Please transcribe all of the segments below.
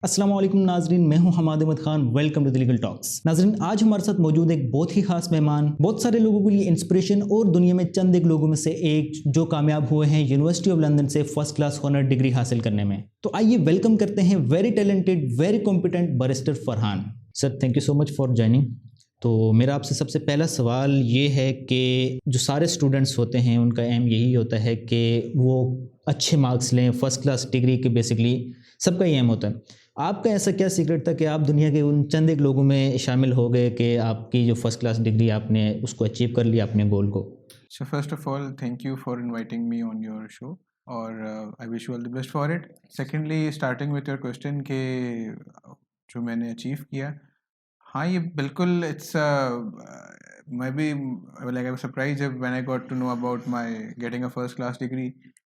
अस्सलाम वालेकुम नाजरीन, मैं हूं Hamad Ahmad Khan. Welcome to the legal talks. नाजरीन, आज हमारे साथ मौजूद एक बहुत ही खास मेहमान, बहुत सारे लोगों के लिए इंस्पिरेशन और दुनिया में चंद एक लोगों में से एक जो कामयाब हुए हैं यूनिवर्सिटी ऑफ लंदन से फर्स्ट क्लास ऑनर डिग्री हासिल करने में। तो आइए वेलकम करते हैं very talented, very competent barrister Farhan sir. Thank you so much for joining. तो मेरा आपसे सबसे पहला सवाल ये है कि जो सारे स्टूडेंट्स होते हैं उनका एम यही होता है कि वो अच्छे मार्क्स लें, फर्स्ट क्लास डिग्री के, बेसिकली सबका ही एम होता है। आपका ऐसा क्या सीक्रेट था कि आप दुनिया के उन चंद एक लोगों में शामिल हो गए कि आपकी जो फर्स्ट क्लास डिग्री आपने उसको अचीव कर लिया, अपने गोल को? So first of all, thank you for inviting me on your show, और I wish you all the best for it. Secondly, starting with your question कि जो मैंने अचीव किया, हाँ ये बिल्कुल मैं भी like I was surprised when I got to know about my getting a first class degree.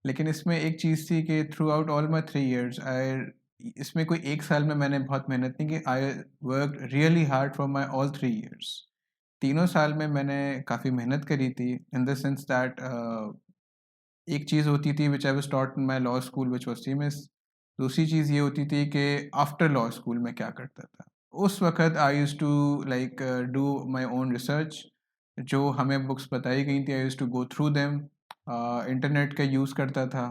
लेकिन इसमें एक चीज़ थी कि throughout all my 3 years, इसमें कोई एक साल में मैंने बहुत मेहनत नहीं की. I worked really hard for my all 3 years. तीनों साल में मैंने काफ़ी मेहनत करी थी, इन द सेंस दैट एक चीज़ होती थी which I was taught in my law school which was CMS. दूसरी चीज़ ये होती थी कि आफ्टर लॉ स्कूल मैं क्या करता था. उस वक्त I used to like do my own research. जो हमें बुक्स बताई गई थी I used to go through them. Internet का यूज़ करता था,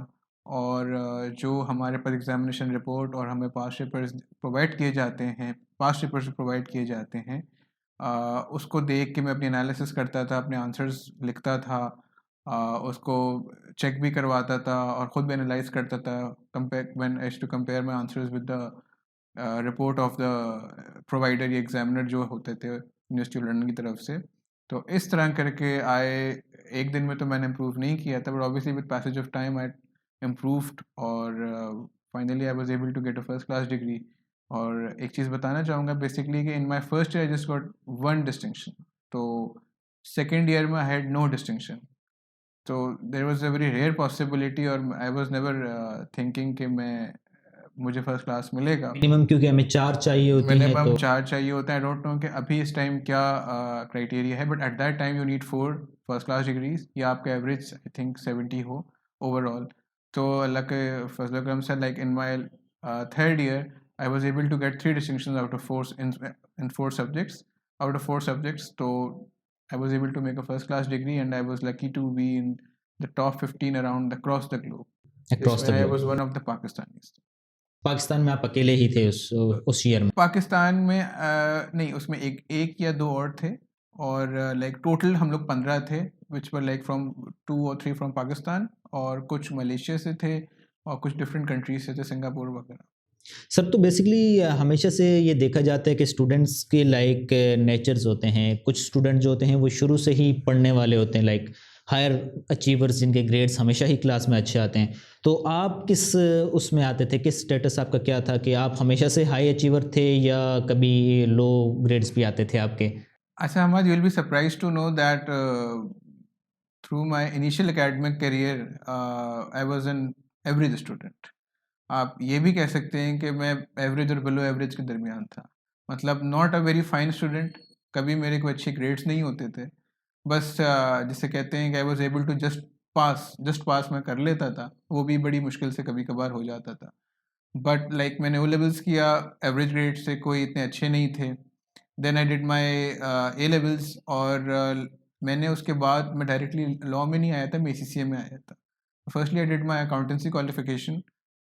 और जो हमारे पास एग्जामिनेशन रिपोर्ट और हमें पास्ट पेपर्स प्रोवाइड किए जाते हैं, उसको देख के मैं अपनी एनालिसिस करता था, अपने आंसर्स लिखता था, उसको चेक भी करवाता था और ख़ुद भी एनालाइज करता था. Compare when I used to compare my answers with the report of the provider या एग्जामिनर जो होते थे यूनिवर्सिटी ऑफ लंदन की तरफ से. तो इस तरह करके एक दिन में तो मैंने इम्प्रूव नहीं किया था, but obviously with passage of time I improved, और finally I was able to get a first class degree. और एक चीज़ बताना चाहूँगा बेसिकली कि in my first year I just got one distinction. तो सेकेंड ईयर में आई हैड नो डिस्टिंक्शन. तो there was a very rare possibility, और आई वाज नेवर थिंकिंग कि मुझे फर्स्ट क्लास मिलेगा. मिनिमम, क्योंकि हमें 4 चाहिए होती हैं मिनिमम तो 4 चाहिए होता है. आई डोंट नो कि अभी इस टाइम क्या क्राइटेरिया है, but at that time you need 4 first class degrees, या आपका एवरेज आई थिंक 70 हो ओवरऑल. तो अल्लाह के फजल करम से like in my third year I was able to get 3 distinctions out of 4 in 4 subjects. तो I was able to make a first class degree, and I was lucky to be in the top 15 around across the globe. Across the इसमें I globe. was one of the Pakistanis. Pakistan में आप अकेले ही थे उस year में? पाकिस्तान में नहीं, उसमें एक या दो और थे, और लाइक टोटल हम लोग 15 थे, विच वर लाइक फ्रॉम 2 और 3 फ्रॉम पाकिस्तान, और कुछ मलेशिया से थे, और कुछ डिफरेंट कंट्रीज से थे, सिंगापुर वगैरह. सर, तो बेसिकली हमेशा से ये देखा जाता है कि स्टूडेंट्स के लाइक नेचर्स होते हैं। कुछ स्टूडेंट जो होते हैं वो शुरू से ही पढ़ने वाले होते हैं, लाइक हायर अचीवर्स जिनके ग्रेड्स हमेशा ही क्लास में अच्छे आते हैं। तो आप किस उसमें आते थे? किस स्टेटस आपका क्या था कि आप हमेशा से हाई अचीवर थे या कभी लो ग्रेड्स भी आते थे आपके? अच्छा Ahmad, you will be surprised to know that through my initial academic career, I was an average student. आप ये भी कह सकते हैं कि मैं एवरेज और बिलो एवरेज के दरमियान था. मतलब not a very fine student. कभी मेरे को अच्छे ग्रेड्स नहीं होते थे. बस जिसे कहते हैं कि I was able to just pass मैं कर लेता था. वो भी बड़ी मुश्किल से कभी कभार हो जाता था. बट लाइक मैंने ओ लेवल्स किया, एवरेज ग्रेड से कोई इतने अच्छे नहीं थे. Then I did my A levels, और मैंने उसके बाद मैं डायरेक्टली लॉ में नहीं आया था, मैं ACCA में आया था. Firstly I did my accountancy qualification,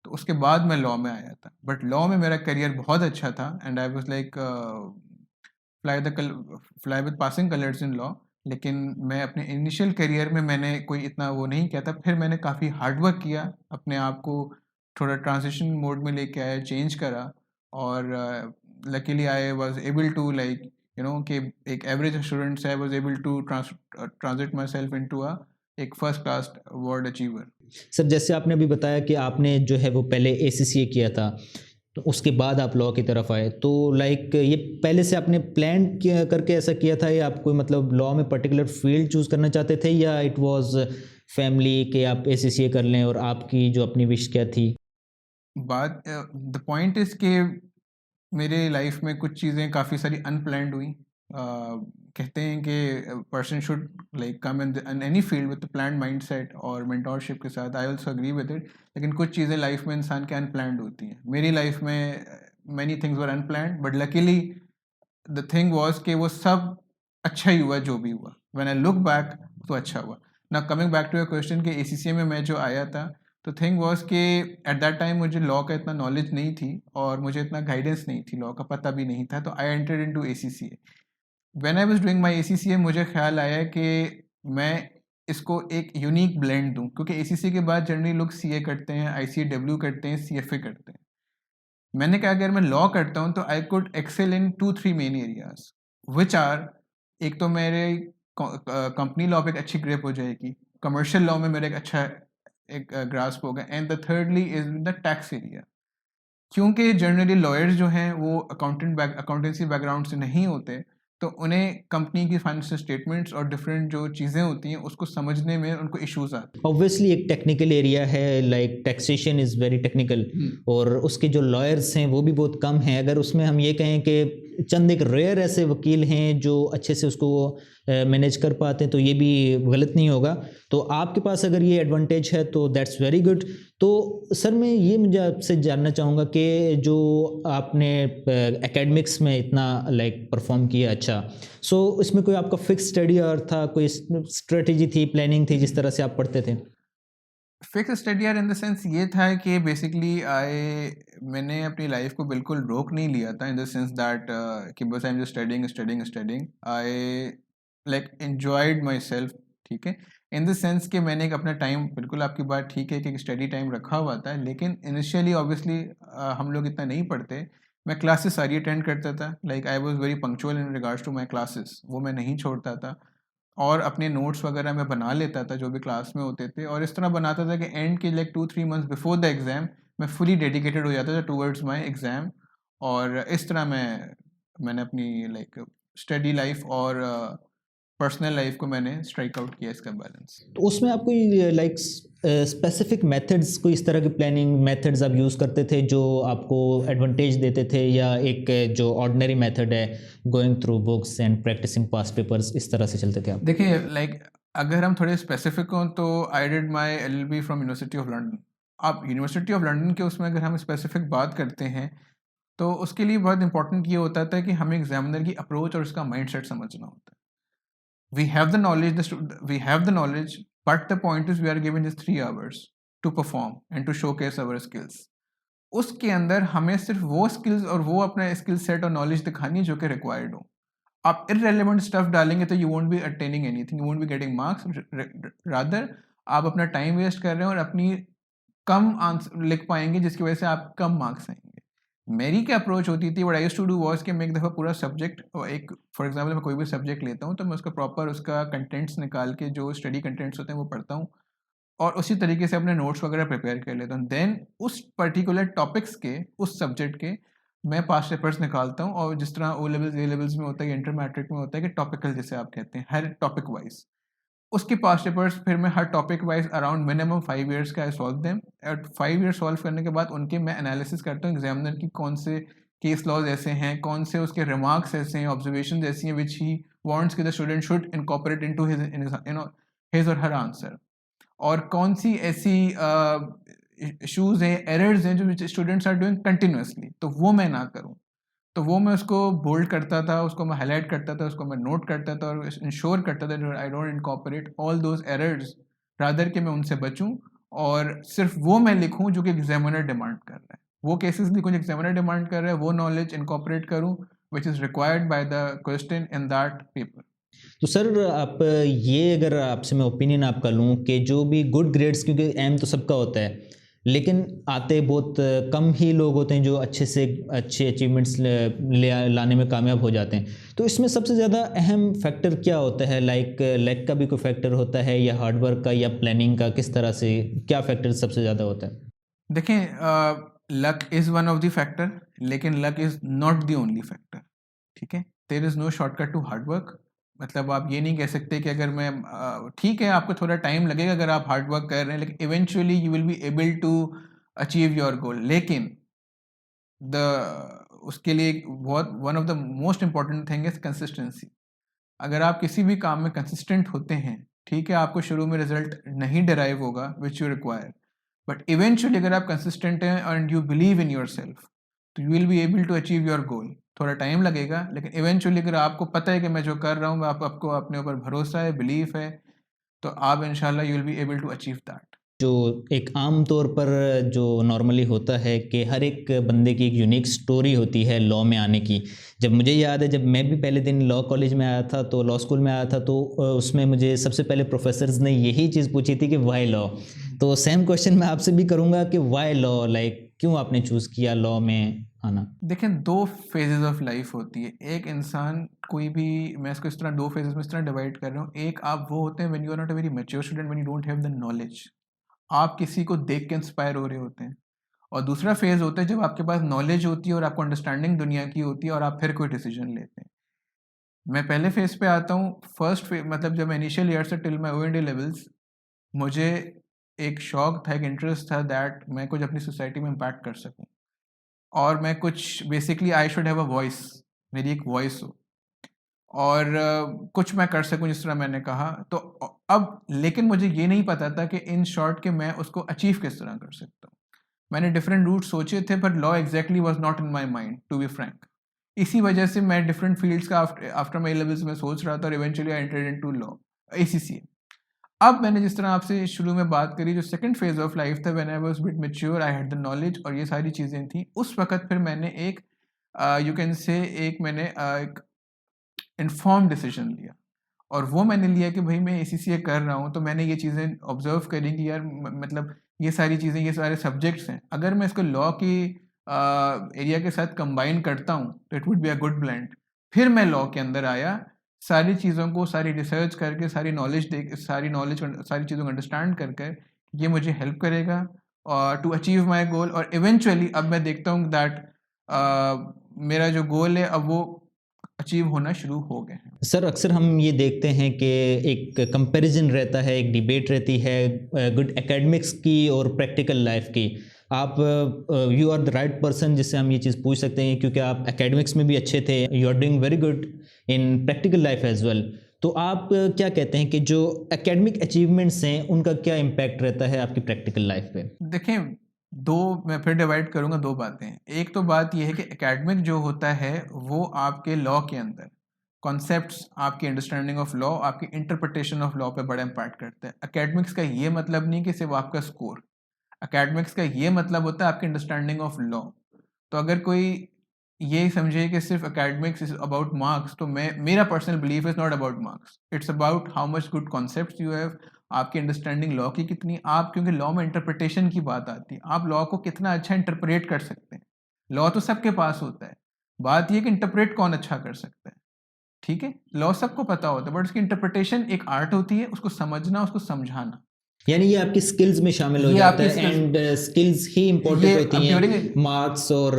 तो उसके बाद मैं लॉ में आया था. बट लॉ में मेरा करियर बहुत अच्छा था, and I was like fly with passing colours in law. लेकिन मैं अपने इनिशियल करियर में मैंने कोई इतना वो नहीं किया था. फिर मैंने काफ़ी हार्ड वर्क किया, अपने आप को थोड़ा ट्रांजिशन मोड में लेके आया, चेंज करा, और luckily I was able to like कि एक एवरेज स्टूडेंट से I was able to transit myself into एक first class world achiever. Sir, जैसे आपने अभी बताया कि आपने जो है वो पहले ACCA किया था, तो उसके बाद आप लॉ की तरफ आए, तो लाइक ये पहले से आपने प्लान किया करके ऐसा किया था, या आप कोई मतलब लॉ में पर्टिकुलर फील्ड चूज़ करना चाहते थे, या इट वाज फैमिली के आप ACCA कर लें और आपकी जो अपनी विश क्या थी? बात द पॉइंट इज़ कि मेरे लाइफ में कुछ चीज़ें काफ़ी सारी अनप्लान्ड हुई. कहते हैं कि person should like come in any field with planned mindset और मेंटोरशिप के साथ. I also agree with it. लेकिन कुछ चीज़ें लाइफ में इंसान के अनप्लान्ड होती हैं. मेरी लाइफ में many things were unplanned, but luckily the thing was कि वो सब अच्छा ही हुआ जो भी हुआ. When I look back तो अच्छा हुआ. Now coming back to your question कि ACCA में मैं जो आया था, तो थिंग वाज कि एट दैट टाइम मुझे लॉ का इतना नॉलेज नहीं थी और मुझे इतना गाइडेंस नहीं थी, लॉ का पता भी नहीं था, तो आई entered into ACCA. When I was doing my ACCA मुझे ख्याल आया कि मैं इसको एक यूनिक ब्लेंड दूं, क्योंकि ACCA के बाद जनरली लोग CA करते हैं, ICAW करते हैं, CFA करते हैं. मैंने कहा अगर मैं लॉ करता हूं तो I could excel in 2-3 main areas which are, एक तो मेरे कंपनी लॉ पे एक अच्छी ग्रिप हो जाएगी, कमर्शियल लॉ में मेरा एक अच्छा एक ग्रास्प होगा, and the thirdly is the tax area. क्योंकि जनरली लॉयर्स जो हैं वो अकाउंटेंसी बैकग्राउंड से नहीं होते, तो उन्हें कंपनी की फाइनेंशियल स्टेटमेंट्स और डिफरेंट जो चीज़ें होती हैं उसको समझने में उनको इश्यूज आते हैं. ऑब्वियसली एक टेक्निकल एरिया है, like taxation is very technical, और उसके जो लॉयर्स हैं वो भी बहुत कम हैं. अगर उसमें हम ये कहें कि चंद एक रेयर ऐसे वकील हैं जो अच्छे से उसको मैनेज कर पाते हैं, तो ये भी गलत नहीं होगा. तो आपके पास अगर ये एडवांटेज है तो दैट्स वेरी गुड. तो सर मैं ये मुझे आपसे जानना चाहूँगा कि जो आपने एकेडमिक्स में इतना लाइक परफॉर्म किया अच्छा, सो इसमें कोई आपका फिक्स स्टडी और था, कोई स्ट्रेटेजी थी, प्लानिंग थी जिस तरह से आप पढ़ते थे? Fix study in the sense ये था कि बेसिकली मैंने अपनी लाइफ को बिल्कुल रोक नहीं लिया था, इन द सेंस दैट कि बस I am just studying. I like enjoyed my self, ठीक है, इन द सेंस कि मैंने एक अपना टाइम, बिल्कुल आपकी बात ठीक है कि स्टडी टाइम रखा हुआ था, लेकिन इनिशियली ऑब्वियसली हम लोग इतना नहीं पढ़ते. मैं क्लासेस सारी अटेंड करता था, like I was very punctual in regards to my classes, वो मैं नहीं छोड़ता था, और अपने नोट्स वगैरह मैं बना लेता था जो भी क्लास में होते थे, और इस तरह बनाता था कि एंड के like 2-3 months before the exam मैं फुली डेडिकेटेड हो जाता था टूवर्ड्स माय एग्ज़ाम. और इस तरह मैंने अपनी लाइक स्टडी लाइफ और पर्सनल लाइफ को मैंने स्ट्राइक आउट किया, इसका बैलेंस. तो उसमें आप कोई लाइक स्पेसिफिक मेथड्स, कोई इस तरह के प्लानिंग मेथड्स आप यूज़ करते थे जो आपको एडवांटेज देते थे, या एक जो ऑर्डिनरी मेथड है going through books and practising past papers, इस तरह से चलते थे आप? देखिए लाइक अगर हम थोड़े स्पेसिफिक हों तो आई did my LLB from university of London. अब यूनिवर्सिटी ऑफ लंदन के उसमें अगर हम स्पेसिफिक बात करते हैं तो उसके लिए बहुत इंपॉर्टेंट ये होता था कि हमें एग्जामिनर की अप्रोच और उसका माइंडसेट समझना होता है. We have the knowledge, but the point is we are given just 3 hours to perform and to showcase our skills. उसके अंदर हमें सिर्फ वो स्किल्स और वो अपना स्किल सेट और नॉलेज दिखानी है जो कि रिक्वायर्ड हो. आप irrelevant स्टफ डालेंगे तो you won't be attaining anything, you won't be getting marks. rather आप अपना टाइम वेस्ट कर रहे हैं और अपनी कम आंसर लिख पाएंगे जिसकी वजह से आप कम मार्क्स आएंगे. मेरी क्या अप्रोच होती थी, what I used to do was कि मैं एक दफ़ा पूरा सब्जेक्ट, एक फॉर एग्जांपल मैं कोई भी सब्जेक्ट लेता हूँ तो मैं उसका प्रॉपर उसका कंटेंट्स निकाल के जो स्टडी कंटेंट्स होते हैं वो पढ़ता हूँ, और उसी तरीके से अपने नोट्स वगैरह प्रिपेयर कर लेता हूँ. देन उस पर्टिकुलर टॉपिक्स के, उस सब्जेक्ट के मैं पास्ट पेपर्स निकालता हूँ, और जिस तरह A लेवल्स में होता है, इंटर मैट्रिक में होता है कि टॉपिकल जिसे आप कहते हैं, हर टॉपिक वाइज उसके पास्ट पेपर्स फिर मैं हर topic wise around minimum 5 years का I solve them. At 5 years solve करने के बाद उनके मैं एनालिसिस करता हूँ एग्जामिनर की, कौन से केस लॉज ऐसे हैं, कौन से उसके रिमार्क्स ऐसे हैं, ऑब्जर्वेशन ऐसी हैं विच ही वांट्स कि the student should incorporate into his और हर आंसर, और कौन सी ऐसी इश्यूज हैं, एरर्स हैं जो स्टूडेंट्स आर डूइंग कंटिन्यूसली, तो वो मैं ना करूँ. तो वो मैं उसको बोल्ड करता था, उसको मैं हाईलाइट करता था, उसको मैं नोट करता था और इंश्योर करता था I don't incorporate all those errors, rather कि मैं उनसे बचूं और सिर्फ वो मैं लिखूं जो कि एग्जामिनर डिमांड कर रहा है, वो केसेस लिखूं जो एग्जामिनर डिमांड कर रहा है, वो नॉलेज इनकॉर्पोरेट करूं which is required by the question in that paper. तो सर आप ये, अगर आपसे मैं ओपिनियन आपका लूँ कि जो भी गुड ग्रेड्स, क्योंकि एम तो सबका होता है, लेकिन आते बहुत कम ही लोग होते हैं जो अच्छे से अच्छे अचीवमेंट्स लाने में कामयाब हो जाते हैं, तो इसमें सबसे ज़्यादा अहम फैक्टर क्या होता है? लाइक लक का भी कोई फैक्टर होता है, या हार्डवर्क का, या प्लानिंग का? किस तरह से, क्या फैक्टर सबसे ज़्यादा होता है? देखें luck is one of the factor, लेकिन luck is not the only factor, ठीक है. There is no shortcut to hard work. मतलब आप ये नहीं कह सकते कि अगर मैं ठीक है आपको थोड़ा टाइम लगेगा अगर आप हार्ड वर्क कर रहे हैं, लेकिन eventually you will be able to achieve your goal. लेकिन उसके लिए बहुत one of the most important thing is consistency. अगर आप किसी भी काम में कंसिस्टेंट होते हैं, ठीक है, आपको शुरू में रिजल्ट नहीं डिराइव होगा which you require, but eventually अगर आप कंसिस्टेंट हैं and you believe in yourself, तो you will be able to achieve your goal. थोड़ा टाइम लगेगा, लेकिन इवेंचुअली अगर आपको पता है कि मैं जो कर रहा हूँ, आपको अपने ऊपर भरोसा है, बिलीफ है, तो आप इंशाल्लाह you will be able to achieve that. जो एक आम तौर पर जो नॉर्मली होता है कि हर एक बंदे की एक यूनिक स्टोरी होती है लॉ में आने की। जब मुझे याद है, जब मैं भी पहले दिन लॉ कॉलेज में आया था, तो लॉ स्कूल में आया था, तो उसमें मुझे सबसे पहले प्रोफेसर्स ने यही चीज़ पूछी थी कि वाई लॉ। तो सेम क्वेश्चन मैं आपसे भी करूँगा कि वाई लॉ, लाइक क्यों आपने चूज़ किया लॉ में आना? देखें, दो फेजेस ऑफ लाइफ होती है। एक इंसान कोई भी, मैं इसको इस तरह दो फेजेस में इस तरह डिवाइड कर रहा हूँ। एक आप वो होते हैं when you are not a very mature student, when you don't have the knowledge, आप किसी को देख के इंस्पायर हो रहे होते हैं। और दूसरा फेज होता है जब आपके पास नॉलेज होती है और आपको अंडरस्टैंडिंग दुनिया की होती है और आप फिर कोई डिसीजन लेते हैं। मैं पहले फेज पे आता हूँ। फर्स्ट फेज मतलब जब मैं इनिशियल ईयर से टिल माई OND लेवल्स, मुझे एक शौक था, एक इंटरेस्ट था दैट मैं कुछ अपनी सोसाइटी में इम्पैक्ट कर सकूँ, और मैं कुछ basically I should have a voice, मेरी एक वॉइस हो, और कुछ मैं कर सकूं जिस तरह मैंने कहा। तो अब लेकिन मुझे ये नहीं पता था कि इन शॉर्ट कि मैं उसको अचीव किस तरह कर सकता हूँ। मैंने डिफरेंट रूट सोचे थे, but law exactly was not in my mind, to be frank. इसी वजह से मैं डिफरेंट फील्ड्स का आफ्टर माई लेवल्स में सोच रहा था, और eventually I entered into law, ACCA। अब मैंने जिस तरह आपसे शुरू में बात करी, जो सेकंड फेज ऑफ लाइफ था, when I was bit mature, I had the knowledge और ये सारी चीज़ें थी, उस वक्त फिर मैंने एक यू कैन से एक मैंने एक इन्फॉर्म डिसीजन लिया। और वो मैंने लिया कि भाई मैं ACCA कर रहा हूँ, तो मैंने ये चीज़ें ऑब्जर्व करी कि यार मतलब ये सारी चीज़ें, ये सारे सब्जेक्ट्स हैं, अगर मैं इसको लॉ की एरिया के साथ कंबाइन करता हूँ तो it would be a good blend. फिर मैं लॉ के अंदर आया, सारी चीज़ों को, सारी रिसर्च करके, सारी चीज़ों को अंडरस्टैंड करके, ये मुझे हेल्प करेगा और टू अचीव माई गोल। और इवेंचुअली अब मैं देखता हूँ दैट मेरा जो गोल है अब वो अचीव होना शुरू हो गए हैं। सर, अक्सर हम ये देखते हैं कि एक कंपैरिजन रहता है, एक डिबेट रहती है गुड एकेडमिक्स की और प्रैक्टिकल लाइफ की। आप you are the right person जिससे हम ये चीज़ पूछ सकते हैं, क्योंकि आप एकेडमिक्स में भी अच्छे थे, you are doing very good in practical life as well. तो आप क्या कहते हैं कि जो एकेडमिक अचीवमेंट्स हैं उनका क्या इम्पैक्ट रहता है आपकी प्रैक्टिकल लाइफ पे? देखें, दो मैं फिर डिवाइड करूंगा दो बातें। एक तो बात यह है कि एकेडमिक जो होता है वो आपके लॉ के अंदर कॉन्सेप्ट्स, आपकी अंडरस्टैंडिंग ऑफ लॉ, आपकी इंटरप्रिटेशन ऑफ लॉ पे बड़ा इम्पैक्ट करता है। एकेडमिक्स का ये मतलब नहीं कि सिर्फ आपका स्कोर, एकेडमिक्स का ये मतलब होता है आपकी अंडरस्टैंडिंग ऑफ लॉ। तो अगर कोई ये समझे कि सिर्फ एकेडमिक्स इज अबाउट मार्क्स, तो मैं, मेरा personal belief is not about marks, it's about how much good concepts you have, आपकी अंडरस्टैंडिंग लॉ की कितनी, आप, क्योंकि लॉ में इंटरप्रिटेशन की बात आती है, आप लॉ को कितना अच्छा इंटरप्रेट कर सकते हैं। लॉ तो सबके पास होता है, बात यह कि इंटरप्रेट कौन अच्छा कर सकता है। ठीक है, लॉ सबको पता होता है, बट उसकी इंटरप्रिटेशन एक आर्ट होती है, उसको समझना, उसको समझाना, यानी ये आपकी स्किल्स में शामिल हो ये जाता आपकी है, skills, and skills he important ये होती अब हैं, ड्यूरिंग, मार्क्स और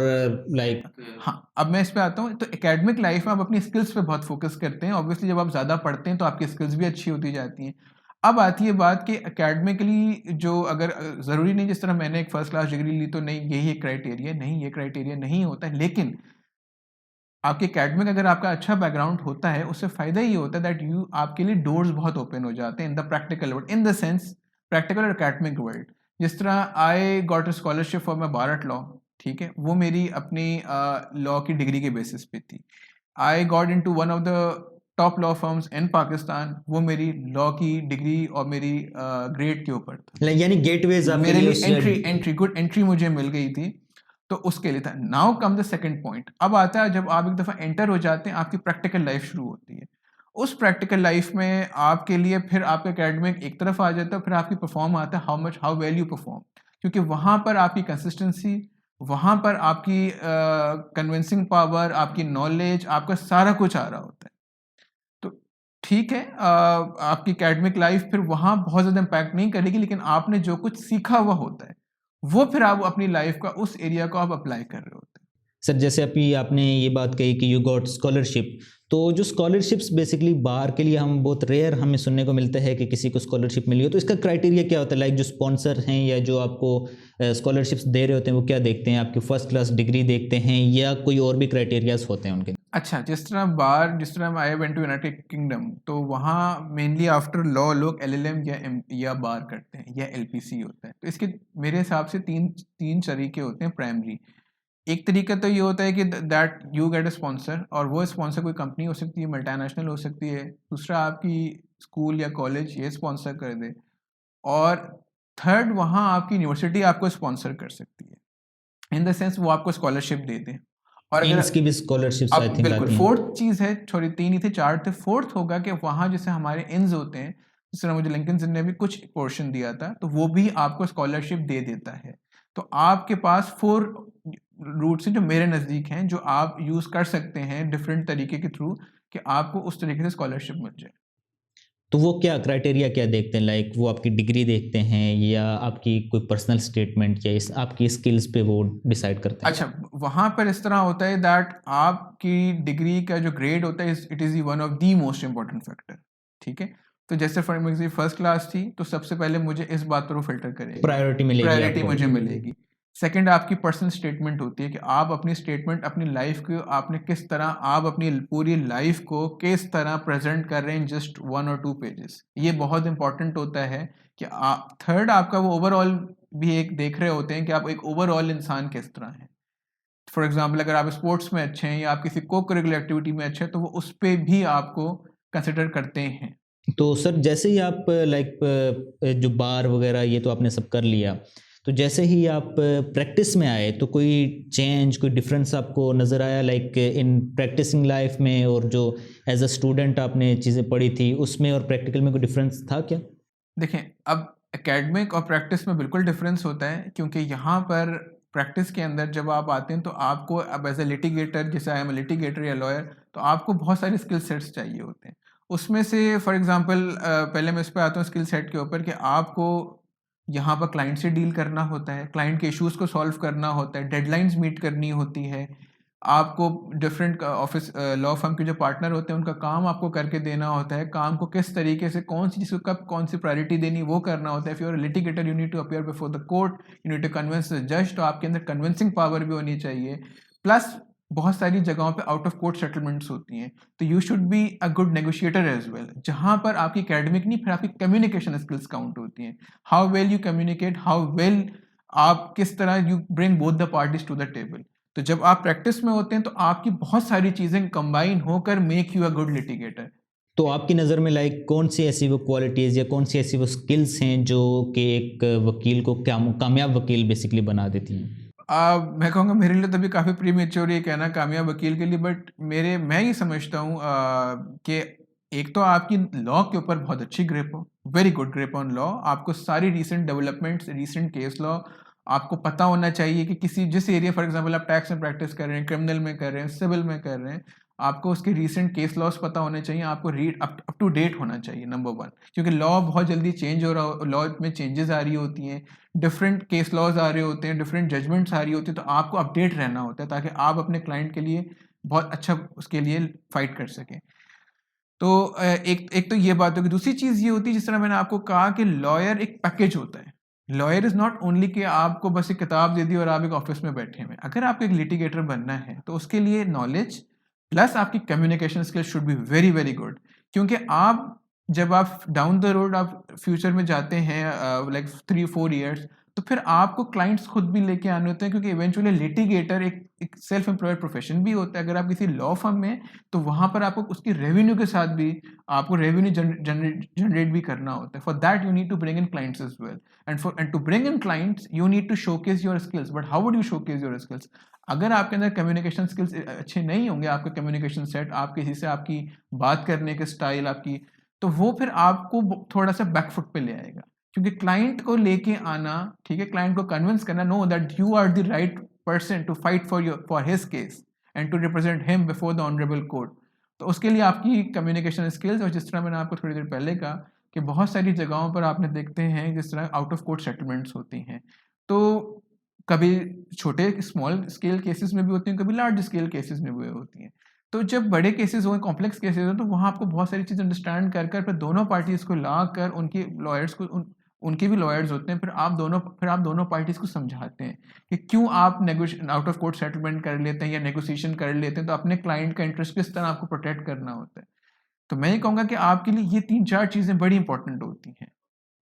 लाइक। हाँ, अब मैं इस पे आता हूँ। तो एकेडमिक लाइफ में आप अपनी स्किल्स पे बहुत फोकस करते हैं। ऑब्वियसली जब आप ज़्यादा पढ़ते हैं तो आपकी स्किल्स भी अच्छी होती जाती हैं। अब आती है बात कि एकेडमिकली जो, अगर ज़रूरी नहीं जिस तरह मैंने एक फर्स्ट क्लास डिग्री ली तो नहीं यही एक क्राइटेरिया, नहीं, ये क्राइटेरिया नहीं होता है। लेकिन आपके एकेडमिक अगर आपका अच्छा बैकग्राउंड होता है, उससे फ़ायदा ये होता है दैट यू, आपके लिए डोर्स बहुत ओपन हो जाते हैं in the practical world, in the sense practical और एकेडमिक वर्ल्ड। जिस तरह I got a scholarship for my bar at law, ठीक है, वो मेरी अपनी लॉ की डिग्री के बेसिस पे थी। I got in to one of the top law firms in Pakistan, वो मेरी लॉ की डिग्री और मेरी ग्रेड के ऊपर था। यानी गेटवेज आपके मेरे लिए लिए उस एंट्री गुड एंट्री मुझे मिल गई थी, तो उसके लिए था। Now come the second point. अब आता है जब आप एक दफ़ा एंटर हो जाते हैं, आपकी प्रैक्टिकल लाइफ शुरू होती है। उस प्रैक्टिकल लाइफ में आपके लिए फिर आपका एकेडमिक एक तरफ आ जाता है, फिर आपकी परफॉर्म आता है, हाउ वेल यू परफॉर्म, क्योंकि वहाँ पर आपकी कंसिस्टेंसी, वहाँ पर आपकी कन्विंसिंग पावर, आपकी नॉलेज, आपका सारा कुछ आ रहा होता है। तो ठीक है, आपकी एकेडमिक लाइफ फिर वहाँ बहुत ज़्यादा इम्पैक्ट नहीं करेगी, लेकिन आपने जो कुछ सीखा हुआ होता है वो फिर आप अपनी लाइफ का उस एरिया को आप अप्लाई कर रहे होते हैं। सर, जैसे अभी आपने ये बात कही कि यू गॉट स्कॉलरशिप, तो जो स्कॉलरशिप्स बेसिकली बाहर के लिए हम बहुत रेयर हमें सुनने को मिलता है कि किसी को स्कॉलरशिप मिली हो, तो इसका क्राइटेरिया क्या होता है? लाइक जो स्पॉन्सर हैं या जो आपको स्कॉलरशिप्स दे रहे होते हैं वो क्या देखते हैं? आपकी फर्स्ट क्लास डिग्री देखते हैं या कोई और भी क्राइटेरियाज होते हैं उनके? अच्छा, जिस तरह I went to United Kingdom, तो वहाँ मेनली आफ्टर लॉ लोग LLM या बार करते हैं या LPC होता है। तो इसके मेरे हिसाब से तीन तीन तरीके होते हैं प्राइमरी। एक तरीका तो ये होता है कि that you get a sponsor, और वो स्पॉन्सर कोई कंपनी हो सकती है, मल्टीनेशनल हो सकती है, दूसरा आपकी स्कूल या कॉलेज ये स्पॉन्सर कर दे, और थर्ड वहाँ आपकी यूनिवर्सिटी आपको स्पॉन्सर कर सकती है, इन द सेंस वो आपको स्कॉलरशिप दे दे। और अगर एम्स की भी स्कॉलरशिप्स आई अब थिंक बिल्कुल आती हैं। फोर्थ चीज़ है, सॉरी 3 ही थे 4 थे, फोर्थ होगा कि वहाँ जैसे हमारे इन्स होते हैं, जिस तरह मुझे लिंकन ने भी कुछ पोर्शन दिया था, तो वो भी आपको स्कॉलरशिप दे देता है। तो आपके पास 4 रूट्स हैं जो मेरे नज़दीक हैं, जो आप यूज़ कर सकते हैं डिफरेंट तरीके के थ्रू, कि आपको उस तरीके से स्कॉलरशिप मिल जाए। तो वो क्या क्राइटेरिया क्या देखते हैं, लाइक वो आपकी डिग्री देखते हैं या आपकी कोई पर्सनल स्टेटमेंट या इस आपकी स्किल्स पे वो डिसाइड करते हैं? अच्छा, वहाँ पर इस तरह होता है दैट आपकी डिग्री का जो ग्रेड होता है, it is one of the most important factor, ठीक है? तो जैसे फॉर एग्जाम्पल फर्स्ट क्लास थी, तो सबसे पहले मुझे इस बात पर वो फिल्टर करेंगे, प्रायोरिटी मिलेगी प्रायोरिटी आपको। मुझे मिलेगी। सेकंड आपकी पर्सनल स्टेटमेंट होती है कि आप अपनी स्टेटमेंट, अपनी लाइफ को आपने किस तरह, आप अपनी पूरी लाइफ को किस तरह प्रेजेंट कर रहे हैं, जस्ट 1 और 2 पेजेस, ये बहुत इंपॉर्टेंट होता है। कि थर्ड आपका वो ओवरऑल भी एक देख रहे होते हैं कि आप एक ओवरऑल इंसान किस तरह है। फॉर एग्जाम्पल अगर आप स्पोर्ट्स में अच्छे हैं या आप किसी को करिकुलर एक्टिविटी में अच्छे हैं, तो वो उस पर भी आपको कंसिडर करते हैं। तो सर जैसे ही आप लाइक जो बार वगैरह ये तो आपने सब कर लिया, तो जैसे ही आप प्रैक्टिस में आए तो कोई चेंज, कोई डिफरेंस आपको नज़र आया लाइक इन प्रैक्टिसिंग लाइफ में, और जो एज अ स्टूडेंट आपने चीज़ें पढ़ी थी उसमें और प्रैक्टिकल में कोई डिफरेंस था क्या? देखें, अब एकेडमिक और प्रैक्टिस में बिल्कुल डिफरेंस होता है, क्योंकि यहाँ पर प्रैक्टिस के अंदर जब आप आते हैं तो आपको अब एज ए लिटिगेटर, जैसे आई एम लिटिगेटर या लॉयर, तो आपको बहुत सारे स्किल सेट्स चाहिए होते हैं। उसमें से फॉर एग्जांपल पहले मैं इस पे आता हूँ स्किल सेट के ऊपर, कि आपको यहाँ पर क्लाइंट से डील करना होता है, क्लाइंट के इश्यूज को सॉल्व करना होता है, डेडलाइंस मीट करनी होती है, आपको डिफरेंट ऑफिस लॉ फर्म के जो पार्टनर होते हैं उनका काम आपको करके देना होता है, काम को किस तरीके से कौन सी चीज़ को कब कौन सी प्रायोरिटी देनी वो करना होता है। If you are litigator you need to appear before the court, you need to convince the जज, तो आपके अंदर कन्विंसिंग पावर भी होनी चाहिए। प्लस बहुत सारी जगहों पे आउट ऑफ कोर्ट सेटलमेंट्स होती हैं, तो you should be a good negotiator as well, जहाँ पर आपकी एकेडमिक नहीं, फिर आपकी कम्युनिकेशन स्किल्स काउंट होती हैं। How well you communicate, how well आप किस तरह you bring both the parties to the table. तो जब आप प्रैक्टिस में होते हैं तो आपकी बहुत सारी चीजें कंबाइन होकर make you a good litigator. तो आपकी नज़र में लाइक कौन सी ऐसी वो क्वालिटीज़ या कौन सी ऐसी वो स्किल्स हैं जो कि एक वकील को कामयाब वकील बेसिकली बना देती हैं? मैं कहूँगा मेरे लिए तो अभी काफ़ी प्रीमेच्योर ये कहना कामयाब वकील के लिए, बट मैं ये समझता हूँ कि एक तो आपकी लॉ के ऊपर बहुत अच्छी ग्रिप हो, very good grip on law, आपको सारी recent developments, recent case law आपको पता होना चाहिए, कि किसी जिस एरिया फॉर एग्जांपल आप टैक्स में प्रैक्टिस कर रहे हैं, क्रिमिनल में कर रहे हैं, सिविल में कर रहे हैं, आपको उसके रीसेंट केस लॉस पता होने चाहिए, आपको रीड अप टू डेट होना चाहिए, नंबर 1, क्योंकि लॉ बहुत जल्दी चेंज हो रहा हो, लॉ में चेंजेस आ रही होती हैं, डिफरेंट केस लॉज आ रहे होते हैं, डिफरेंट जजमेंट्स आ रही होती है, तो आपको अपडेट रहना होता है ताकि आप अपने क्लाइंट के लिए बहुत अच्छा उसके लिए फाइट कर सकें। तो एक तो ये बात होगी। दूसरी चीज़ ये होती है, जिस तरह मैंने आपको कहा कि लॉयर एक पैकेज होता है। लॉयर इज़ नॉट ओनली कि आपको बस एक किताब दे दी और आप एक ऑफिस में बैठे हुए हैं। अगर आपको एक लिटिगेटर बनना है तो उसके लिए नॉलेज प्लस आपकी communication skills should be very very good, क्योंकि आप जब आप डाउन द रोड आप फ्यूचर में जाते हैं लाइक 3-4 ईयर्स, तो फिर आपको क्लाइंट्स खुद भी लेके आने होते हैं, क्योंकि इवेंचुअली लिटिगेटर एक सेल्फ एम्प्लॉयड प्रोफेशन भी होता है। अगर आप किसी लॉ फर्म में हैं, तो वहाँ पर आपको उसकी रेवेन्यू के साथ भी आपको रेवेन्यू जनरेट भी करना होता है। For that you need to bring in clients as well, and to bring in clients you need to showcase your skills. But how would you showcase your skills? अगर आपके अंदर कम्युनिकेशन स्किल्स अच्छे नहीं होंगे, आपका कम्युनिकेशन सेट, आप किसी से आपकी बात करने के स्टाइल आपकी, तो वो फिर आपको थोड़ा सा बैकफुट पे ले आएगा, क्योंकि क्लाइंट को लेके आना, ठीक है, क्लाइंट को कन्विंस करना, know that you are the right person to fight for his case and to represent him before the honourable court. तो उसके लिए आपकी कम्युनिकेशन स्किल्स, और जिस तरह मैंने आपको थोड़ी देर पहले कहा कि बहुत सारी जगहों पर आपने देखते हैं जिस तरह आउट ऑफ कोर्ट सेटलमेंट्स होती हैं, तो कभी छोटे स्मॉल स्केल केसेस में भी होती हैं, कभी लार्ज स्केल केसेस में भी होती हैं। तो जब बड़े केसेस हो, कॉम्प्लेक्स केसेस हो, तो वहाँ आपको बहुत सारी चीज़ अंडरस्टैंड कर फिर दोनों पार्टीज को ला कर उनके लॉयर्स को उनके भी लॉयर्स होते हैं, फिर आप दोनों पार्टीज को समझाते हैं कि क्यों आप आउट ऑफ कोर्ट सेटलमेंट कर लेते हैं या नेगोशिएशन कर लेते हैं, तो अपने क्लाइंट का इंटरेस्ट किस तरह आपको प्रोटेक्ट करना होता है। तो मैं ये कहूँगा कि आपके लिए ये 3-4 चीज़ें बड़ी इंपॉर्टेंट होती हैं।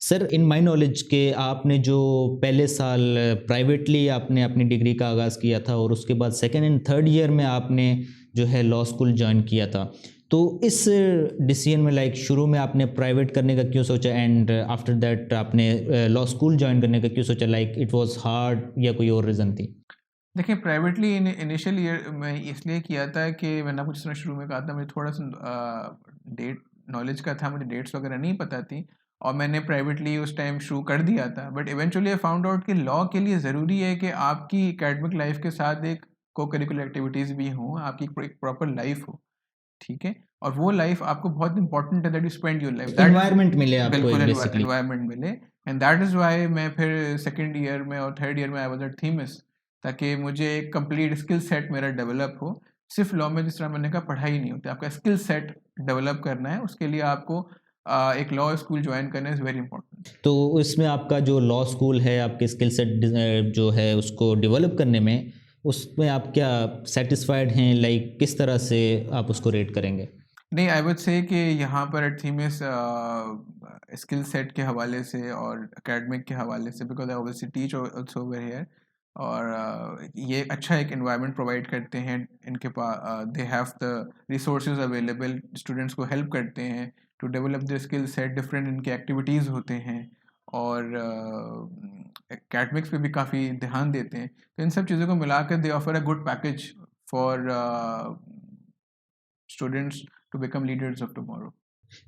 सर इन माई नॉलेज के आपने जो पहले साल प्राइवेटली आपने अपनी डिग्री का आगाज़ किया था और उसके बाद सेकेंड एंड थर्ड ईयर में आपने जो है लॉ स्कूल ज्वाइन किया था, तो इस डिसीजन में लाइक शुरू में आपने प्राइवेट करने का क्यों सोचा एंड आफ्टर दैट आपने लॉ स्कूल ज्वाइन करने का क्यों सोचा, लाइक इट वाज हार्ड या कोई और रीज़न थी? देखिए, प्राइवेटली इनिशियल ईयर मैं इसलिए किया था कि मैंने आपको जिस तरह शुरू में कहा था, मुझे थोड़ा सा डेट नॉलेज का था, मुझे डेट्स वगैरह नहीं पता थी और मैंने प्राइवेटली उस टाइम शुरू कर दिया था। But eventually I found out कि लॉ के लिए ज़रूरी है कि आपकी एकेडमिक लाइफ के साथ एक को करिकुलर एक्टिविटीज़ भी हों, आपकी एक प्रॉपर लाइफ हो, ठीक है? और वो लाइफ आपको बहुत इंपॉर्टेंट है, that you spend your life, that environment मिले आपको बिल्कुल एक बेसिकली। एनवायरनमेंट मिले। एंड दैट इज़ वाई मैं फिर सेकेंड ईयर में और थर्ड ईयर में आई वाज एट थीमिस, ताकि मुझे एक कंप्लीट स्किल सेट मेरा डेवलप हो। सिर्फ लॉ में जिस तरह मैंने कहा पढ़ाई नहीं होती, आपका स्किल सेट डेवलप करना है, उसके लिए आपको एक लॉ स्कूल ज्वाइन करना इज़ वेरी इंपॉर्टेंट। तो इसमें आपका जो लॉ स्कूल है आपके स्किल सेट जो है उसको डेवलप करने में, उसमें आप क्या सेटिस्फाइड हैं, लाइक किस तरह से आप उसको रेट करेंगे? नहीं, आई वुड से कि यहाँ पर एट थीमिस स्किल सेट के हवाले से और एकेडमिक के हवाले से, because I obviously teach also over here, और ये अच्छा एक एनवायरनमेंट प्रोवाइड करते हैं। इनके पास they have the resources available, students को हेल्प करते हैं to develop the skill set, different इनके एक्टिविटीज़ होते हैं और एकेडमिक्स पे भी काफ़ी ध्यान देते हैं। तो इन सब चीज़ों को मिलाकर they offer a good package for students to become leaders of tomorrow.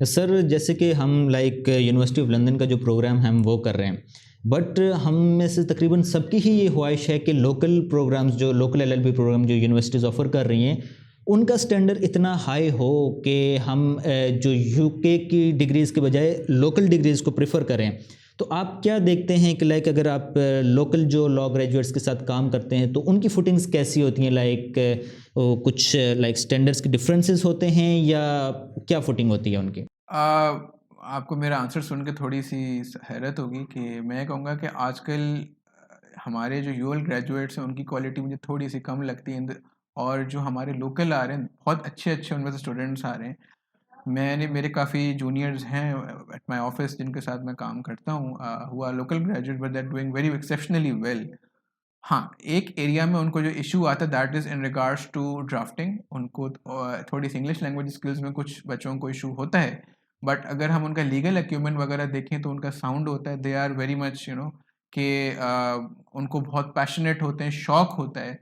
Sir जैसे कि हम लाइक यूनिवर्सिटी ऑफ लंदन का जो प्रोग्राम है हम वो कर रहे हैं, बट हम में से तकरीबन सबकी ही ये ख्वाहिश है कि लोकल प्रोग्राम्स, जो लोकल एलएलबी प्रोग्राम जो यूनिवर्सिटीज़ ऑफ़र कर रही हैं, उनका स्टैंडर्ड इतना हाई हो कि हम जो यूके की डिग्रीज़ के बजाय लोकल डिग्रीज़ को प्रेफर करें। तो आप क्या देखते हैं कि लाइक अगर आप लोकल जो लॉ ग्रेजुएट्स के साथ काम करते हैं तो उनकी फुटिंग्स कैसी होती हैं, लाइक कुछ लाइक स्टैंडर्ड्स के डिफरेंसेस होते हैं या क्या फुटिंग होती है उनकी? आपको मेरा आंसर सुन के थोड़ी सी हैरत होगी कि मैं कहूँगा कि आजकल हमारे जो यूएल ग्रेजुएट्स हैं उनकी क्वालिटी मुझे थोड़ी सी कम लगती है, और जो हमारे लोकल आ रहे हैं बहुत अच्छे अच्छे उनमें से स्टूडेंट्स आ रहे हैं। मेरे काफ़ी जूनियर्स हैं एट माय ऑफिस जिनके साथ मैं काम करता हूँ, हुआ local graduate, but that doing very exceptionally well. हाँ, एक एरिया में उनको जो इशू आता है that is in regards to drafting. उनको थोड़ी सी इंग्लिश लैंग्वेज स्किल्स में कुछ बच्चों को इशू होता है, बट अगर हम उनका लीगल एक्यूमेंट वगैरह देखें तो उनका साउंड होता है, they are very much you know कि उनको बहुत पैशनेट होते हैं, शौक होता है।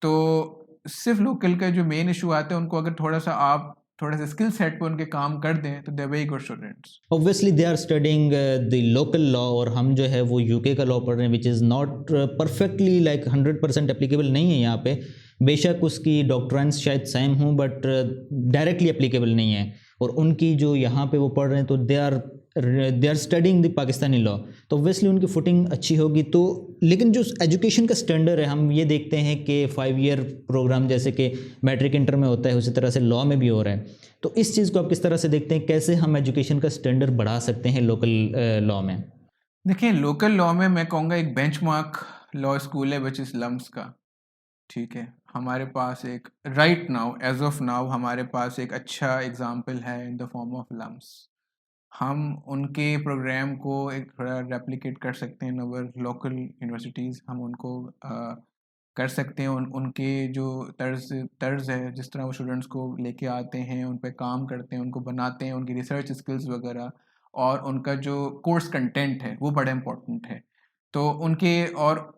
तो सिर्फ लोकल का जो मेन इशू आता है, उनको अगर थोड़ा सा स्किल सेट पे उनके काम कर दें तो they very good students. Obviously they are studying the local law और हम जो है वो यूके का लॉ पढ़ रहे हैं, which is not perfectly like 100% applicable नहीं है यहाँ पे। बेशक उसकी डॉक्ट्राइन्स शायद सेम हों बट डायरेक्टली एप्लीकेबल नहीं है, और उनकी जो यहाँ पे वो पढ़ रहे हैं तो they are studying the Pakistani law, तो ऑब्वियसली उनकी फुटिंग अच्छी होगी। तो लेकिन जो एजुकेशन का स्टैंडर्ड है, हम ये देखते हैं कि 5 ईयर प्रोग्राम जैसे कि मैट्रिक इंटर में होता है उसी तरह से लॉ में भी हो रहा है। तो इस चीज़ को आप किस तरह से देखते हैं, कैसे हम एजुकेशन का स्टैंडर्ड बढ़ा सकते हैं लोकल लॉ में? देखिए, लोकल लॉ में मैं कहूँगा एक बेंचमार्क लॉ स्कूल है विच इज़ लम्स का, ठीक है। हमारे पास एक right now as of now हमारे पास एक अच्छा एग्जाम्पल है in the form of LUMS. हम उनके प्रोग्राम को एक थोड़ा रेप्लिकेट कर सकते हैं इन अवर लोकल यूनिवर्सिटीज़। हम उनको कर सकते हैं, उनके जो तर्ज है, जिस तरह वो स्टूडेंट्स को लेके आते हैं, उन पे काम करते हैं, उनको बनाते हैं, उनकी रिसर्च स्किल्स वगैरह, और उनका जो कोर्स कंटेंट है वो बड़ा इम्पोर्टेंट है। तो उनके और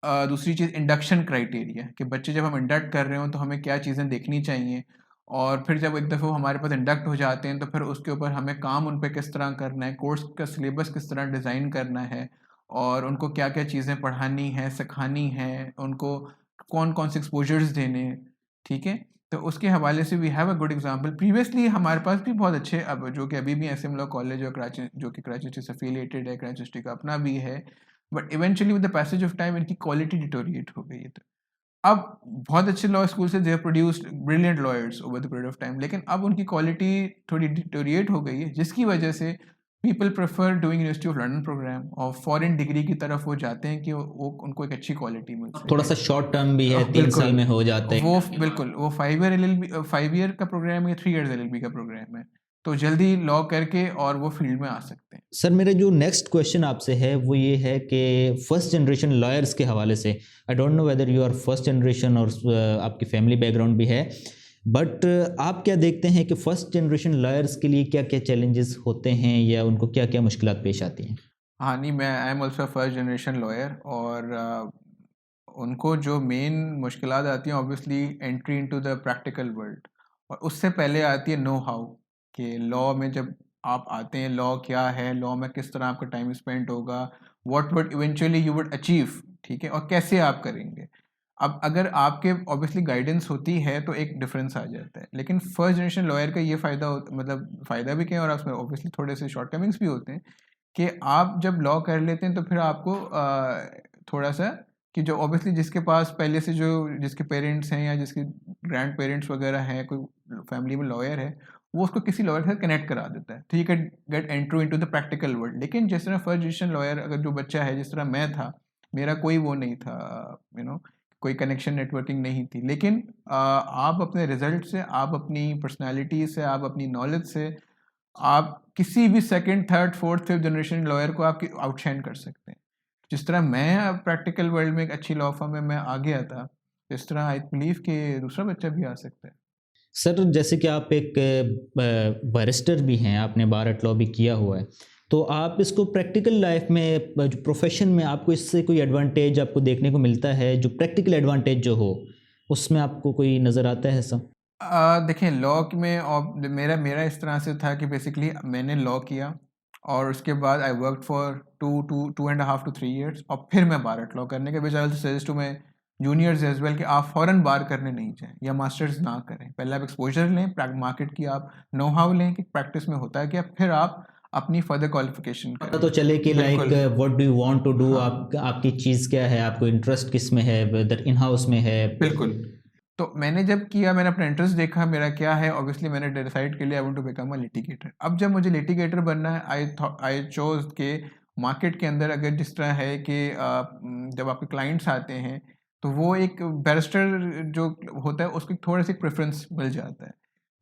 दूसरी चीज़ इंडक्शन क्राइटेरिया, कि बच्चे जब हम इंडक्ट कर रहे हो तो हमें क्या चीज़ें देखनी चाहिए, और फिर जब एक दफ़ा हमारे पास इंडक्ट हो जाते हैं तो फिर उसके ऊपर हमें काम उन पे किस तरह करना है, कोर्स का सिलेबस किस तरह डिज़ाइन करना है, और उनको क्या-क्या चीज़ें पढ़ानी हैं, सिखानी हैं, उनको कौन-कौन से एक्सपोज़र्स देने हैं, ठीक है? तो उसके हवाले से we have a good example. Previously हमारे पास भी बहुत अच्छे, अब जो कि अभी भी एसएम लॉ कॉलेज और कराची, जो कि कराची यूनिवर्सिटी से एफिलिएटेड है, कराची यूनिवर्सिटी का अपना भी है, but eventually with the passage of time इनकी क्वालिटी डिटोरिएट हो गई है। तो अब बहुत अच्छे लॉ स्कूल से they have produced brilliant lawyers over the period of time, लेकिन अब उनकी क्वालिटी थोड़ी डिटोरिएट हो गई है, जिसकी वजह से people prefer doing University of London programme, और फॉरेन डिग्री की तरफ वो जाते हैं कि वो उनको एक अच्छी क्वालिटी मिल सके। थोड़ा सा शॉर्ट टर्म भी है, 3 साल में हो जाता है। वो बिल्कुल वो 5 ईयर एलएलबी 5 ईयर का प्रोग्राम है, 3 इयर्स एलएलबी का प्रोग्राम है। तो जल्दी लॉ करके और वो फील्ड में आ सकते हैं। सर मेरा जो नेक्स्ट क्वेश्चन आपसे है वो ये है कि फर्स्ट जनरेशन लॉयर्स के हवाले से, I don't know whether you are first generation और आपकी फैमिली बैकग्राउंड भी है, बट आप क्या देखते हैं कि फर्स्ट जनरेशन लॉयर्स के लिए क्या क्या चैलेंजेस होते हैं या उनको क्या क्या मुश्किलात पेश आती हैं? हाँ नहीं, मैं I am also first generation lawyer, और उनको जो मेन मुश्किलात आती हैं obviously entry into the practical world, और उससे पहले आती है नो हाउ, कि लॉ में जब आप आते हैं लॉ क्या है, लॉ में किस तरह आपका टाइम स्पेंड होगा, what would eventually you would achieve, ठीक है, और कैसे आप करेंगे। अब अगर आपके ऑब्वियसली गाइडेंस होती है तो एक डिफरेंस आ जाता है, लेकिन फर्स्ट जनरेशन लॉयर का ये फ़ायदा मतलब फ़ायदा भी क्या है, और उसमें ऑब्वियसली थोड़े से शॉर्टकमिंग्स भी होते हैं, कि आप जब लॉ कर लेते हैं तो फिर आपको थोड़ा सा, कि जो ऑब्वियसली जिसके पास पहले से जो जिसके पेरेंट्स हैं या जिसके ग्रैंड पेरेंट्स वगैरह हैं, कोई फैमिली में लॉयर है, वो उसको किसी लॉयर के साथ कनेक्ट करा देता है, तो you can get entry into the practical world. लेकिन जिस तरह फर्स्ट जनरेशन लॉयर अगर जो बच्चा है, जिस तरह मैं था, मेरा कोई वो नहीं था, कोई कनेक्शन नेटवर्किंग नहीं थी, लेकिन आप अपने रिजल्ट से, आप अपनी पर्सनैलिटी से, आप अपनी नॉलेज से, आप किसी भी second, third, fourth, fifth generation lawyer को आप आउटशाइन कर सकते हैं। जिस तरह मैं प्रैक्टिकल वर्ल्ड में एक अच्छी लॉ फर्म में मैं आ गया था, इस तरह आई बिलीव कि दूसरा बच्चा भी आ सकता है। सर जैसे कि आप एक बैरिस्टर भी हैं, आपने बार एट लॉ भी किया हुआ है, तो आप इसको प्रैक्टिकल लाइफ में जो प्रोफेशन में आपको इससे कोई एडवांटेज आपको देखने को मिलता है, जो प्रैक्टिकल एडवांटेज जो हो उसमें आपको कोई नज़र आता है सब? देखिए लॉ में, और मेरा मेरा इस तरह से था कि बेसिकली मैंने लॉ किया और उसके बाद I work for 2.5 to 3 years, और फिर मैं बार एट लॉ करने के which I will suggest to my juniors as well कि आप फ़ौरन बार करने नहीं जाएं या मास्टर्स ना करें, पहले आप एक्सपोजर लें मार्केट की, आप नो हाउ लें कि प्रैक्टिस में होता है क्या, फिर आप अपनी फर्दर क्वालिफिकेशन पता करें। तो चले कि लाइक बिल्कुल। What do you want to do, हाँ आप आपकी चीज़ क्या है, आपको इंटरेस्ट किस में है, वेदर इन हाउस में है। बिल्कुल। तो मैंने जब किया, मैंने अपना इंटरेस्ट देखा मेरा क्या है, ऑब्वियसली मैंने डिसाइड कर लिया I want to become a litigator. अब जब मुझे लिटिगेटर बनना है, आई चोज के मार्केट के अंदर अगर जिस तरह है कि जब आपके क्लाइंट्स आते हैं तो वो एक बैरिस्टर जो होता है उसको थोड़ा सी प्रेफरेंस मिल जाता है,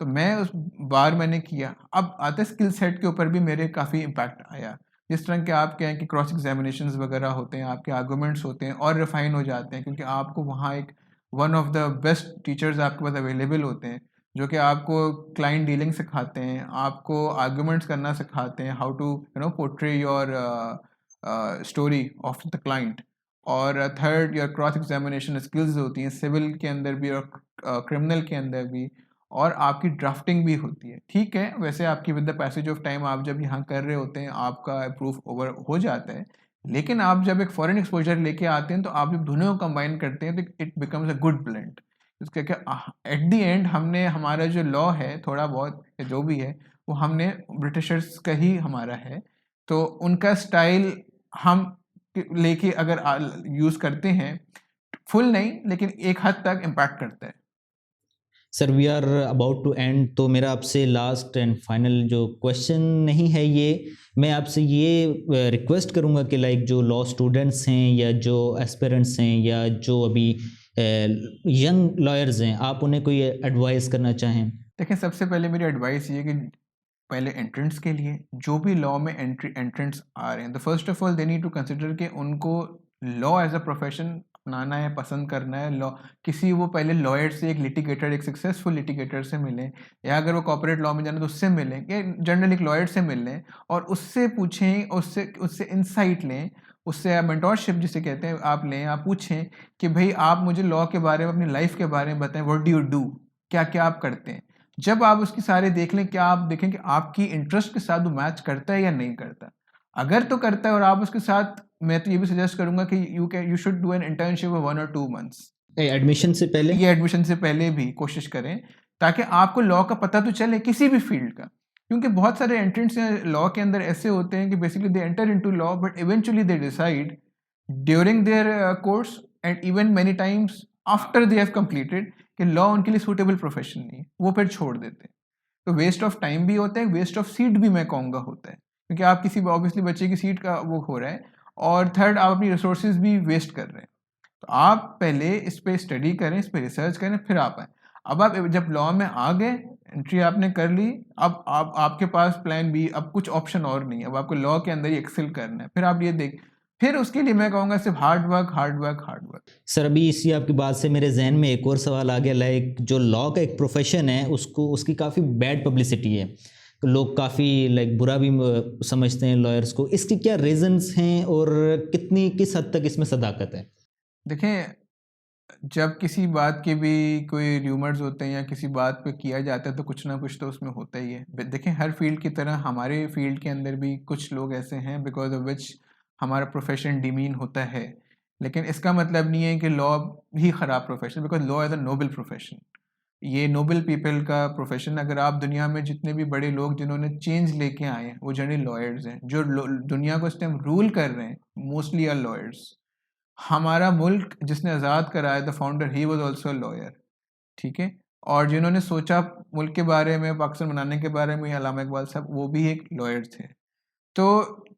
तो मैं उस बार मैंने किया। अब आता है स्किल सेट के ऊपर भी मेरे काफ़ी इम्पैक्ट आया, जिस तरह के आप कहें कि क्रॉस एग्जामिनेशन वगैरह होते हैं, आपके आर्गूमेंट्स होते हैं और रिफाइन हो जाते हैं, क्योंकि आपको वहाँ एक one of the best teachers आपके पास अवेलेबल होते हैं, जो कि आपको क्लाइंट डीलिंग सिखाते हैं, आपको आर्गुमेंट्स करना सिखाते हैं, how to portray your story of the client. और third, your cross examination skills होती हैं सिविल के अंदर भी और क्रिमिनल के अंदर भी, और आपकी ड्राफ्टिंग भी होती है। ठीक है, वैसे आपकी with the passage of time आप जब यहाँ कर रहे होते हैं आपका अप्रूव ओवर हो जाता है, लेकिन आप जब एक फॉरेन एक्सपोजर लेके आते हैं तो आप जब दोनों को कंबाइन करते हैं तो it becomes a good blend. इसके क्या एट द एंड हमने हमारा जो लॉ है थोड़ा बहुत जो भी है वो हमने ब्रिटिशर्स का ही हमारा है, तो उनका स्टाइल हम लेके अगर यूज़ करते हैं, फुल नहीं लेकिन एक हद तक इम्पैक्ट करता है। Sir we are about to end, तो मेरा आपसे लास्ट एंड फाइनल जो क्वेश्चन नहीं है ये, मैं आपसे ये रिक्वेस्ट करूँगा कि लाइक जो लॉ स्टूडेंट्स हैं या जो एस्पिरेंट्स हैं या जो अभी यंग लॉयर्स हैं, आप उन्हें कोई एडवाइस करना चाहें? देखिए, सबसे पहले मेरी एडवाइस ये है कि पहले एंट्रेंस के लिए जो भी लॉ में एंट्रेंस आ रहे हैं, तो first of all they need to consider कि उनको लॉ एज अ प्रोफेशन अपनाना है, पसंद करना है। लॉ किसी वो पहले लॉयर से, एक लिटिगेटर, एक सक्सेसफुल लिटिगेटर से मिलें, या अगर वो कॉर्पोरेट लॉ में जाना तो उससे मिलें, या जनरल एक लॉयर से मिल लें और उससे पूछें, उससे उससे इंसाइट लें, उससे मेंटोरशिप जिसे कहते हैं आप लें। आप पूछें कि भाई आप मुझे लॉ के बारे में, अपनी लाइफ के बारे में बताएं, व्हाट डू यू डू, क्या क्या आप करते हैं। जब आप उसकी सारे देख लें, क्या आप देखें कि आपकी इंटरेस्ट के साथ वो मैच करता है या नहीं करता। अगर तो करता है और आप उसके साथ, मैं तो ये भी सजेस्ट करूंगा कि you should do an internship of 1 or 2 months। Admission से पहले? ये एडमिशन से पहले भी कोशिश करें, ताकि आपको लॉ का पता तो चले किसी भी फील्ड का, क्योंकि बहुत सारे एंट्रेंट्स लॉ के अंदर ऐसे होते हैं कि basically they enter into law but eventually they decide during their course and even many times after they have completed कि लॉ उनके लिए सूटेबल प्रोफेशन नहीं है, वो फिर छोड़ देते हैं। तो वेस्ट ऑफ टाइम भी होता है, वेस्ट ऑफ सीट भी मैं कहूँगा होता है, क्योंकि आप किसी ऑब्वियसली बच्चे की सीट का वो हो रहा है, और थर्ड आप अपनी रिसोर्सेज भी वेस्ट कर रहे हैं। तो आप पहले इस पे स्टडी करें, इस पे रिसर्च करें, फिर आप आए। अब आप जब लॉ में आ गए, एंट्री आपने कर ली, अब आप आपके पास प्लान बी, अब कुछ ऑप्शन और नहीं है, अब आपको लॉ के अंदर ही एक्सेल करना है। फिर आप ये देख, फिर उसके लिए मैं कहूँगा सिर्फ hard work, hard work, hard work. Sir अभी इसी आपकी बात से मेरे जहन में एक और सवाल आ गया, लाइक जो लॉ का एक प्रोफेशन है उसको उसकी काफ़ी बैड पब्लिसिटी है, लोग काफ़ी लाइक बुरा भी समझते हैं लॉयर्स को, इसकी क्या रीजंस हैं और कितनी किस हद तक इसमें सदाकत है? देखें, जब किसी बात के भी कोई र्यूमर्स होते हैं या किसी बात पे किया जाता है तो कुछ ना कुछ तो उसमें होता ही है। देखें, हर फील्ड की तरह हमारे फील्ड के अंदर भी कुछ लोग ऐसे हैं बिकॉज ऑफ विच हमारा प्रोफेशन डिमीन होता है, लेकिन इसका मतलब नहीं है कि लॉ ही ख़राब profession, because law is a noble profession. ये नोबल पीपल का प्रोफेशन। अगर आप दुनिया में जितने भी बड़े लोग जिन्होंने चेंज लेके आए हैं वो जनरली लॉयर्स हैं। जो दुनिया को इस टाइम रूल कर रहे हैं मोस्टली आर लॉयर्स। हमारा मुल्क जिसने आज़ाद कराया, the founder, he was also a lawyer, ठीक है। और जिन्होंने सोचा मुल्क के बारे में, पाकिस्तान बनाने के बारे में, अल्लामा इकबाल साहब, वो भी एक लॉयर थे। तो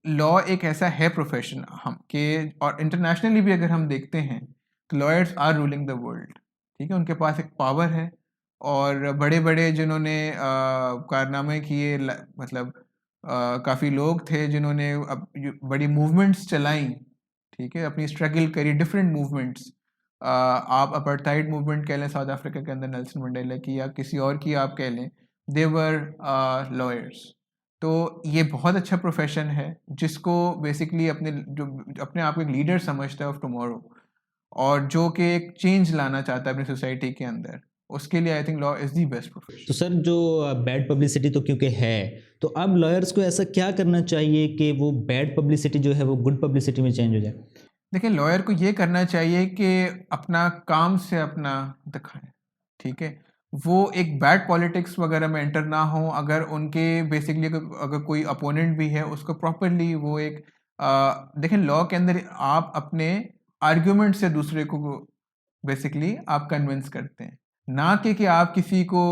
लॉ एक ऐसा है प्रोफेशन हम के, और इंटरनेशनली भी अगर हम देखते हैं तो lawyers are ruling the world, ठीक है। उनके पास एक पावर है, और बड़े बड़े जिन्होंने कारनामे किए, मतलब काफ़ी लोग थे जिन्होंने बड़ी मूवमेंट्स चलाई, ठीक है, अपनी स्ट्रगल करी, डिफरेंट मूवमेंट्स। आप अपार्थाइड मूवमेंट कह लें साउथ अफ्रीका के अंदर नेल्सन मंडेला की, या किसी और की आप कह लें, दे वर लॉयर्स। तो ये बहुत अच्छा प्रोफेशन है जिसको बेसिकली अपने आप को एक लीडर समझता है ऑफ टुमारो, और जो कि एक चेंज लाना चाहता है अपनी सोसाइटी के अंदर, उसके लिए I think law is the best profession. तो सर जो बैड पब्लिसिटी तो क्योंकि है, तो अब लॉयर्स को ऐसा क्या करना चाहिए कि वो बैड पब्लिसिटी जो है वो गुड पब्लिसिटी में चेंज हो जाए? देखिए, लॉयर को ये करना चाहिए कि अपना काम से अपना दिखाएं, ठीक है। वो एक बैड पॉलिटिक्स वगैरह में एंटर ना हो। अगर उनके बेसिकली अगर कोई अपोनेंट भी है उसको प्रॉपरली वो एक देखें, लॉ के अंदर आप अपने आर्ग्यूमेंट से दूसरे को बेसिकली आप कन्विंस करते हैं, ना कि आप किसी को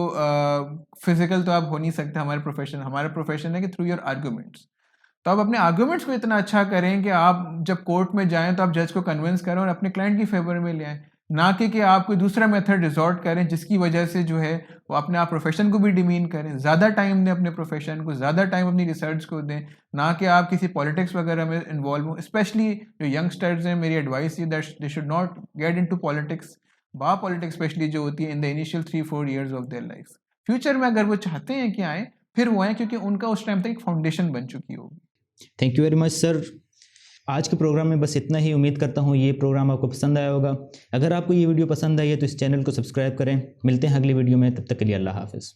फिजिकल तो आप हो नहीं सकते। हमारा प्रोफेशन है कि थ्रू योर आर्ग्यूमेंट्स, तो आप अपने आर्ग्यूमेंट्स को इतना अच्छा करें कि आप जब कोर्ट में जाएं तो आप जज को कन्विंस करें और अपने क्लाइंट की फेवर में ले आएं, ना कि आप कोई दूसरा मेथड रिजॉर्ट करें जिसकी वजह से जो है वो अपने आप प्रोफेशन को भी डिमीन करें। ज़्यादा टाइम दें अपने प्रोफेशन को, ज़्यादा टाइम अपनी रिसर्च को दें, ना कि आप किसी पॉलिटिक्स वगैरह में इन्वॉल्व हों। स्पेशली जो यंगस्टर्स हैं, मेरी एडवाइस ये that they should not get into politics, politics specially जो होती है in the initial 3-4 years of their life. Future में अगर वो चाहते हैं कि आए, फिर वो आए, क्योंकि उनका उस टाइम तक एक फाउंडेशन बन चुकी होगी। Thank you very much sir. आज के प्रोग्राम में बस इतना ही। उम्मीद करता हूँ ये प्रोग्राम आपको पसंद आया होगा। अगर आपको ये वीडियो पसंद आई है तो इस चैनल को सब्सक्राइब करें। मिलते हैं अगली वीडियो में, तब तक के लिए अल्लाह हाफिज़।